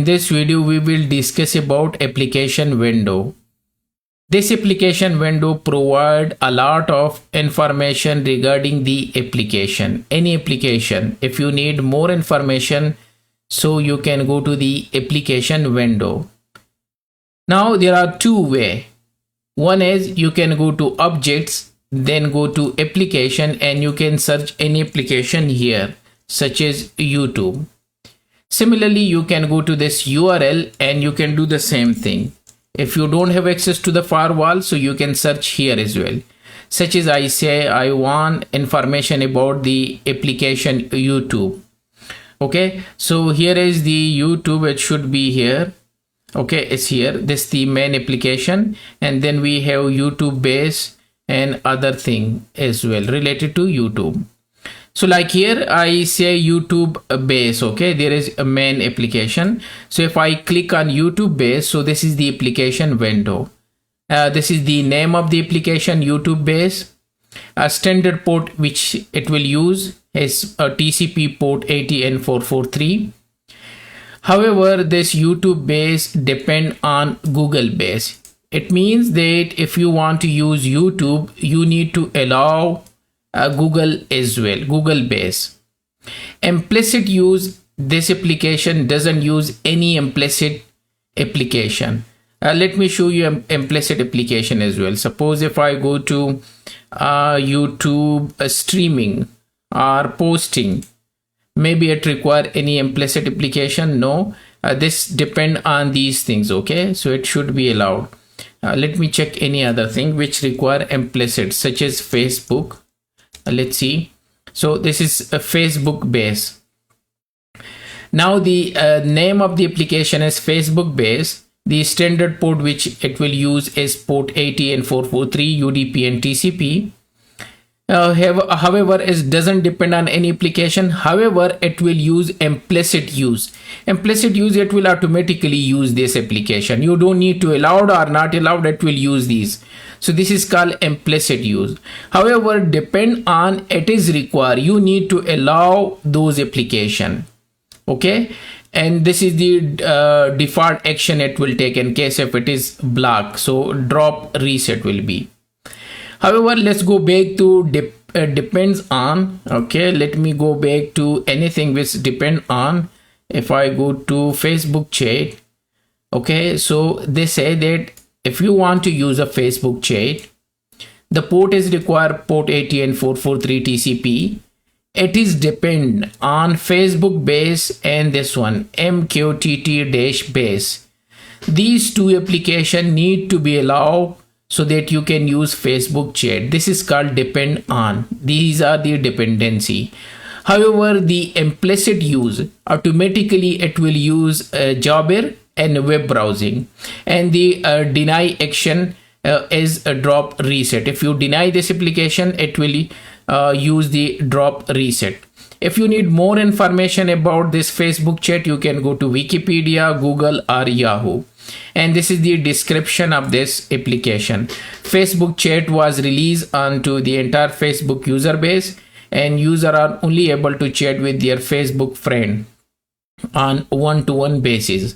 this video we will discuss about application window. This application window provide a lot of information regarding the application. Any application, if you need more information, so you can go to the application window. Now there are two ways. One is you can go to objects, then go to application, and you can search any application here, such as YouTube. Similarly, you can go to this URL and you can do the same thing. If you don't have access to the firewall, so you can search here as well. Such as I say I want information about the application YouTube. Okay, so here is the YouTube. It should be here. Okay, it's here. This is the main application, and then we have YouTube base and other thing as well related to YouTube. So like here I say YouTube base. Okay, there is a main application. So if I click on YouTube base, so this is the application window. This is the name of the application, YouTube base. A standard port which it will use is a TCP port 80N443. However, this YouTube base depend on Google base. It means that if you want to use YouTube, you need to allow Google as well, Google base. Implicit use, this application doesn't use any implicit application. Let me show you implicit application as well. Suppose if I go to YouTube streaming or posting, maybe it require any implicit application. No, this depend on these things. Okay, so it should be allowed. Let me check any other thing which require implicit, such as Facebook. Let's see. So this is a Facebook base. Now the name of the application is Facebook base. The standard port which it will use is port 80N443 UDP and TCP. However, it doesn't depend on any application. However, it will use implicit use. Implicit use, it will automatically use this application. You don't need to allowed or not allowed, it will use these. So this is called implicit use. However, depend on it is required, you need to allow those application. Okay, and this is the default action it will take in case if it is blocked. So drop reset will be. However, let's go back to depends on. Okay, let me go back to anything which depend on. If I go to Facebook chat, okay, so they say that if you want to use a Facebook chat, the port is required port 80N443 TCP. It is depend on Facebook base and this one MQTT-base. These two applications need to be allowed so that you can use Facebook chat. This is called depend on. These are the dependency. However, the implicit use, automatically it will use Jabber and web browsing, and the deny action is a drop reset. If you deny this application, it will use the drop reset. If you need more information about this Facebook chat, you can go to Wikipedia, Google or Yahoo. And this is the description of this application. Facebook chat was released onto the entire Facebook user base, and users are only able to chat with their Facebook friend on one-to-one basis.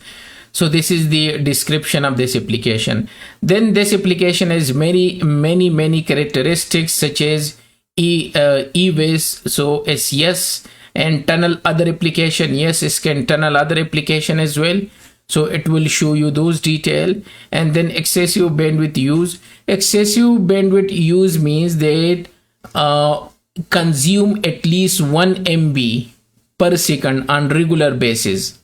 So this is the description of this application. Then this application has many characteristics such as eBase, so it's yes, and tunnel other application. Yes, it can tunnel other application as well. So it will show you those detail. And then excessive bandwidth use. Excessive bandwidth use means that consume at least 1 MB per second on regular basis.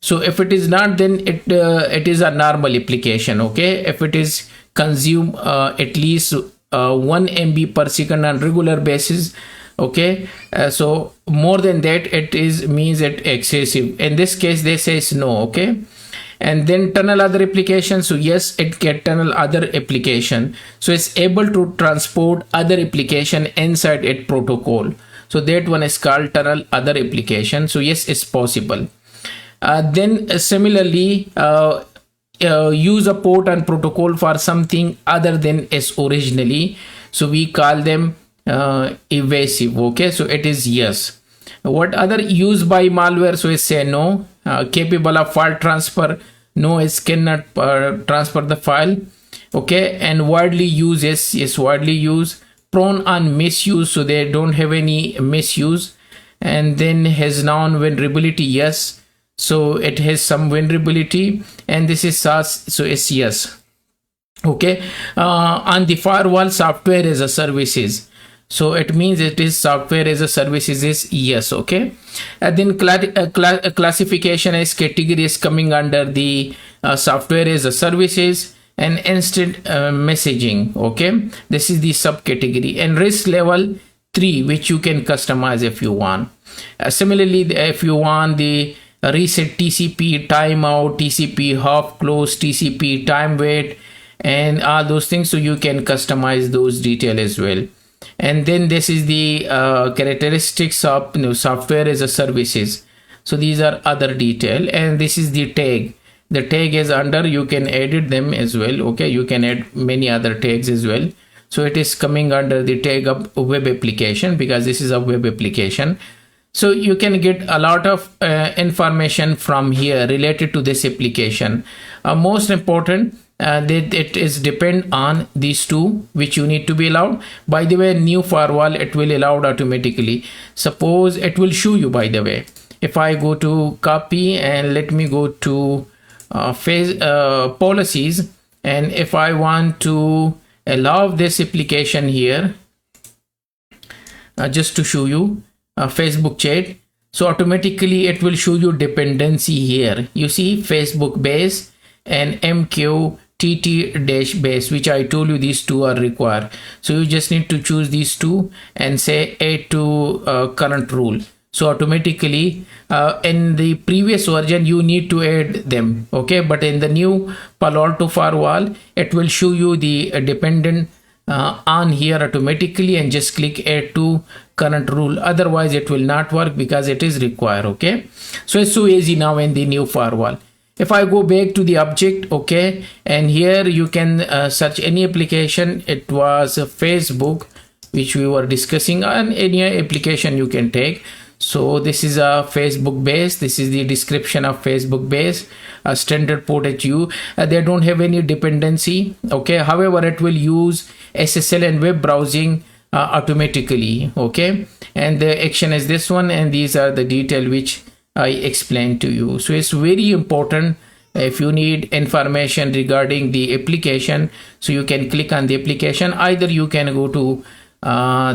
So if it is not, then it is a normal application. Okay, if it is consume at least 1 MB per second on regular basis, okay, so more than that it is means it excessive. In this case they says no. Okay, and then tunnel other application. So yes, it can tunnel other application, so it's able to transport other application inside it protocol. So that one is called tunnel other application. So yes, it's possible. Then similarly use a port and protocol for something other than as originally, so we call them evasive. Okay, so it is yes. What other used by malware? So it's say no. Capable of file transfer? No, it cannot transfer the file. Okay, and widely used is widely used. Prone on misuse, so they don't have any misuse. And then has known vulnerability, yes, so it has some vulnerability. And this is SaaS, so it's yes. Okay, on the firewall, software as a services, so it means it is software as a services is yes. Okay, and then classification as category is coming under the software as a services and instant messaging. Okay, this is the subcategory. And risk level 3, which you can customize if you want. Similarly, if you want the reset TCP, timeout, TCP half close, TCP time wait, and all those things, so you can customize those detail as well. And then this is the characteristics of software as a services, so these are other detail. And this is the tag. The tag is under, you can edit them as well. Okay, you can add many other tags as well. So it is coming under the tag of web application, because this is a web application. So you can get a lot of information from here related to this application. Most important, that it is depend on these two, which you need to be allowed. By the way, new firewall, it will allowed automatically. Suppose it will show you, by the way, if I go to copy and let me go to policies, and if I want to allow this application here, just to show you Facebook chat, so automatically it will show you dependency here. You see Facebook base and MQTT dash base, which I told you these two are required. So you just need to choose these two and say add to current rule. So automatically in the previous version you need to add them. Okay, but in the new Palo Alto firewall, it will show you the dependent on here automatically, and just click add to current rule. Otherwise it will not work, because it is required. Okay, so it's so easy now in the new firewall. If I go back to the object, okay, and here you can search any application. It was Facebook, which we were discussing, on any application you can take. So this is a Facebook base. This is the description of Facebook base, a standard port HU. They don't have any dependency. Okay, however, it will use SSL and web browsing automatically. Okay, and the action is this one, and these are the detail which I explained to you. So it's very important if you need information regarding the application, so you can click on the application. Either you can go to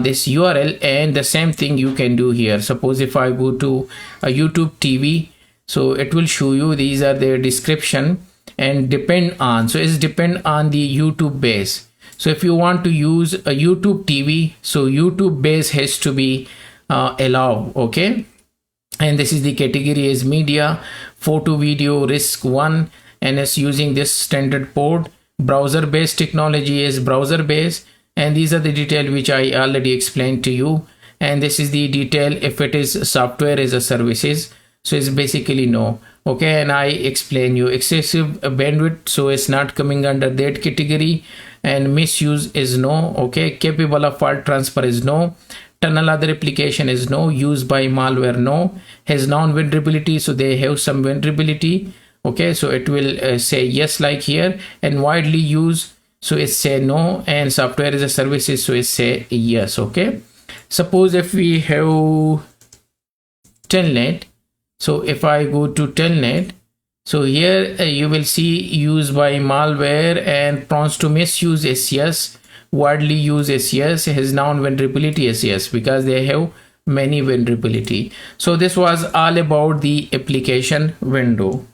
this URL, and the same thing you can do here. Suppose if I go to a YouTube TV, so it will show you these are their description and depend on. So it's depend on the YouTube base. So if you want to use a YouTube TV, so YouTube base has to be allowed. Okay, and this is the category is media, photo, video, risk 1, and it's using this standard port. Browser based technology is browser based, and these are the detail which I already explained to you. And this is the detail if it is software as a services, so it's basically no. Okay, and I explain you excessive bandwidth, so it's not coming under that category. And misuse is no. Okay, capable of file transfer is no. Tunnel other application is no. Used by malware, no. Has known vulnerability, so they have some vulnerability. Okay, so it will say yes like here. And widely used, so it's say no. And software as a services, so it's say yes. Okay, suppose if we have telnet, so if I go to telnet, so here you will see used by malware and prone to misuse is yes. Widely used is yes. Has known vulnerability is yes, because they have many vulnerability. So this was all about the application window.